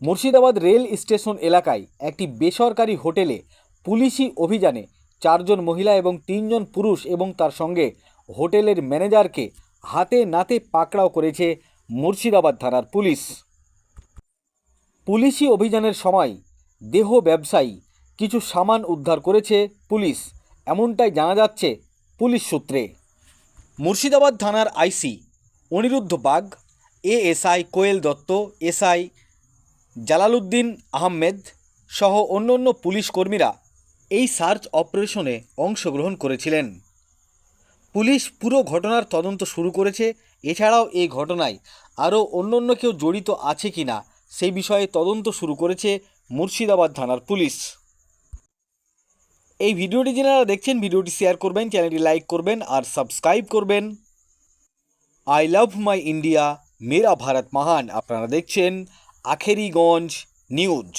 Murshidabad rail station এলাকায় একটি বেসরকারি হোটেলে পুলিশি অভিযানে 4 জন মহিলা এবং 3 জন পুরুষ এবং তার সঙ্গে হোটেলের ম্যানেজারকে হাতে নাতে পাকড়াও করেছে মুর্শিদাবাদ থানার পুলিশ। পুলিশি অভিযানের সময় দেহ ব্যবসায়ী কিছু সামান উদ্ধার করেছে পুলিশ, এমনটাই জানা যাচ্ছে পুলিশ সূত্রে। মুর্শিদাবাদ থানার আইসি অনিরুদ্ধ বাগ, এএসআই কোয়েল দত্ত, এসআই জালালউদ্দিন আহমেদ সহ অন্যান্য পুলিশ কর্মীরা এই সার্চ অপারেশনে অংশগ্রহণ করেছিলেন। পুলিশ পুরো ঘটনার তদন্ত শুরু করেছে। এছাড়াও এই ঘটনায় আরও অন্য কেউ জড়িত আছে কিনা সেই বিষয়ে তদন্ত শুরু করেছে মুর্শিদাবাদ থানার পুলিশ। এই ভিডিওটি যারা দেখছেন ভিডিওটি শেয়ার করবেন, চ্যানেলটি লাইক করবেন আর সাবস্ক্রাইব করবেন। আই লাভ মাই ইন্ডিয়া, মেরা ভারত মহান। আপনারা দেখছেন আখেরিগঞ্জ নিউজ।